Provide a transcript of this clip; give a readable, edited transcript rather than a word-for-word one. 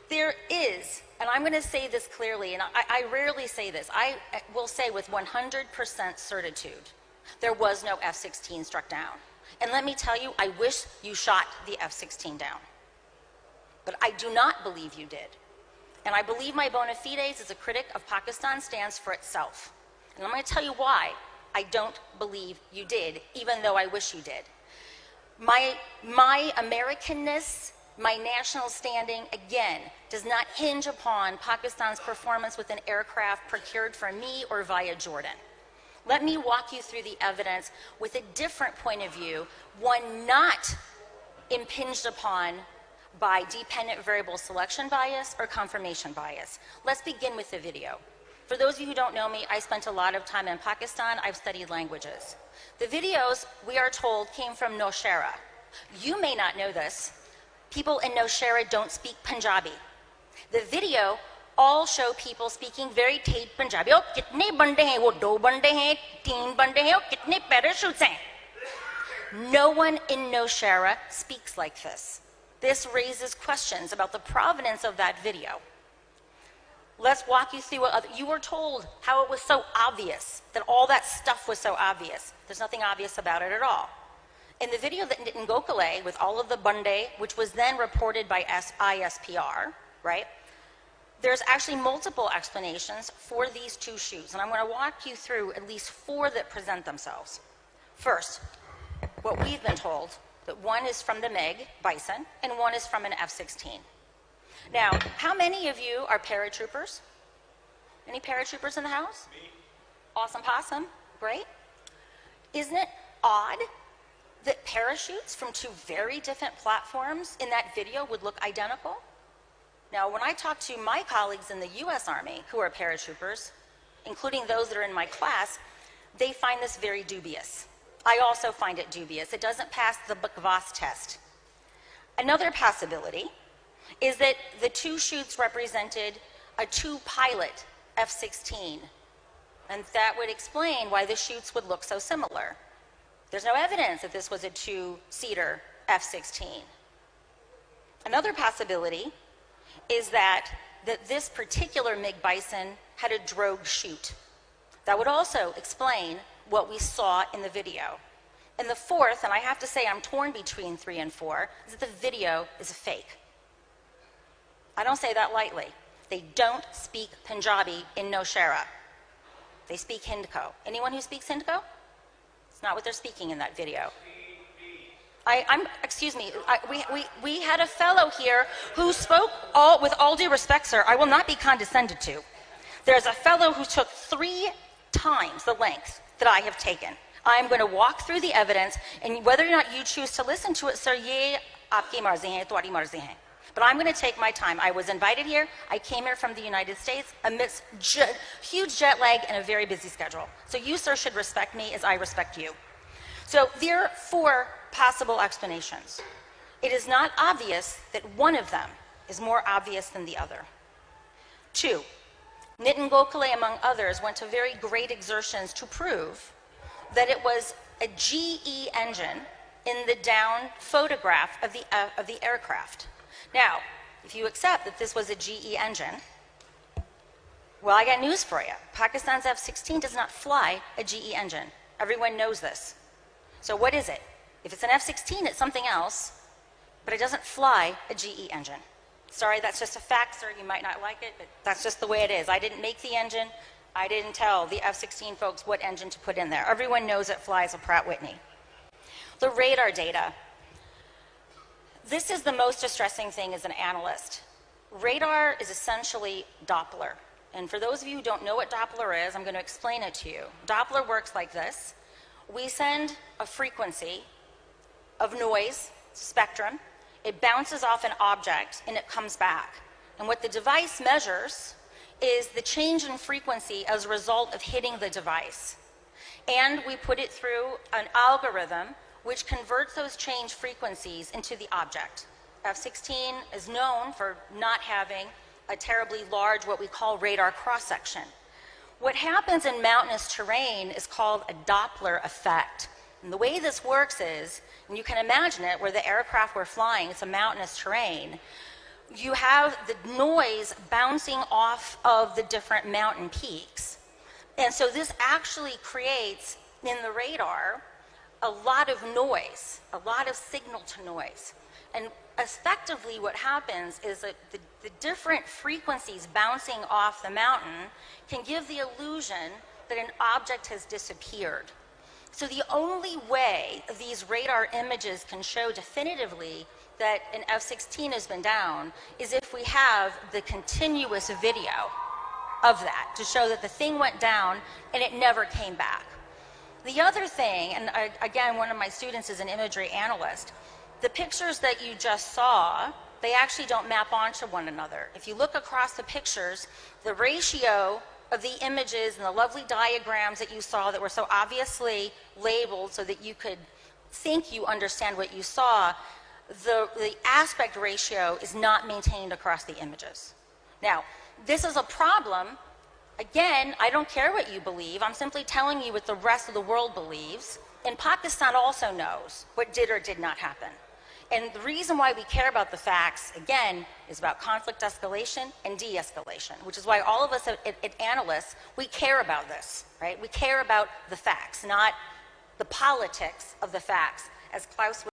There is, and I'm going to say this clearly, and I rarely say this, I will say with 100% certitude, there was no F-16 struck down. And let me tell you, I wish you shot the F-16 down. But I do not believe you did. And I believe my bona fides as a critic of Pakistan stands for itself. And I'm going to tell you why I don't believe you did, even though I wish you did. My Americanness, my national standing, again, does not hinge upon Pakistan's performance with an aircraft procured from me or via Jordan. Let me walk you through the evidence with a different point of view, one not impinged upon by dependent variable selection bias or confirmation bias. Let's begin with the video. For those of you who don't know me, I spent a lot of time in Pakistan. I've studied languages. The videos, we are told, came from Nowshera. You may not know this. People in Nowshera don't speak Punjabi. The video all show people speaking very tame Punjabi. Oh, kitne bande hain? Wo do bande hain, teen bande hain, oh, kitne parachutes hain? No one in Nowshera speaks like this. This raises questions about the provenance of that video. Let's walk you through what you were told how it was so obvious, that all that stuff was so obvious. There's nothing obvious about it at all. In the video that Nitin Gokhale, with all of the Bande, which was then reported by ISPR, right? There's actually multiple explanations for these two shoots, and I'm going to walk you through at least 4 that present themselves. First, what we've been told, that one is from the MiG, Bison, and one is from an F-16. Now, how many of you are paratroopers? Any paratroopers in the house? Me. Awesome possum, great. Isn't it odd that parachutes from 2 very different platforms in that video would look identical? Now, when I talk to my colleagues in the US Army who are paratroopers, including those that are in my class, they find this very dubious. I also find it dubious. It doesn't pass the Bakwas test. Another possibility is that the 2 shoots represented a 2-pilot F-16, and that would explain why the shoots would look so similar. There's no evidence that this was a 2-seater F-16. Another possibility is that this particular MiG Bison had a drogue chute. That would also explain what we saw in the video. And the 4th, and I have to say I'm torn between 3 and 4, is that the video is a fake. I don't say that lightly. They don't speak Punjabi in Nowshera. They speak Hindko. Anyone who speaks Hindko? It's not what they're speaking in that video. Excuse me, we had a fellow here who spoke, with all due respect, sir, I will not be condescended to. There's a fellow who took 3 times the length that I have taken. I'm going to walk through the evidence, and whether or not you choose to listen to it, sir, ye aapki marzi hai, tuadi marzi hai. But I'm going to take my time. I was invited here. I came here from the United States amidst huge jet lag and a very busy schedule. So you, sir, should respect me as I respect you. So there are 4 possible explanations. It is not obvious that one of them is more obvious than the other. 2, Nitin Gokhale, among others, went to very great exertions to prove that it was a GE engine in the down photograph of the aircraft. Now, if you accept that this was a GE engine, well, I got news for you. Pakistan's F-16 does not fly a GE engine. Everyone knows this. So what is it? If it's an F-16, it's something else, but it doesn't fly a GE engine. Sorry, that's just a fact, sir. You might not like it, but that's just the way it is. I didn't make the engine. I didn't tell the F-16 folks what engine to put in there. Everyone knows it flies a Pratt Whitney. The radar data. This is the most distressing thing as an analyst. Radar is essentially Doppler. And for those of you who don't know what Doppler is, I'm going to explain it to you. Doppler works like this. We send a frequency of noise, spectrum. It bounces off an object and it comes back. And what the device measures is the change in frequency as a result of hitting the device. And we put it through an algorithm which converts those changed frequencies into the object. F-16 is known for not having a terribly large, what we call radar cross-section. What happens in mountainous terrain is called a Doppler effect. And the way this works is, and you can imagine it, where the aircraft were flying, it's a mountainous terrain. you have the noise bouncing off of the different mountain peaks. And so this actually creates in the radar a lot of noise, a lot of signal to noise. And effectively what happens is that the different frequencies bouncing off the mountain can give the illusion that an object has disappeared. So the only way these radar images can show definitively that an F-16 has been down is if we have the continuous video of that to show that the thing went down and it never came back. The other thing, and again, one of my students is an imagery analyst, the pictures that you just saw, they actually don't map onto one another. If you look across the pictures, the ratio of the images and the lovely diagrams that you saw that were so obviously labeled so that you could think you understand what you saw, the aspect ratio is not maintained across the images. Now, this is a problem. Again, I don't care what you believe. I'm simply telling you what the rest of the world believes. And Pakistan also knows what did or did not happen. And the reason why we care about the facts, again, is about conflict escalation and de-escalation, which is why all of us at analysts, we care about this, right? We care about the facts, not the politics of the facts, as Klaus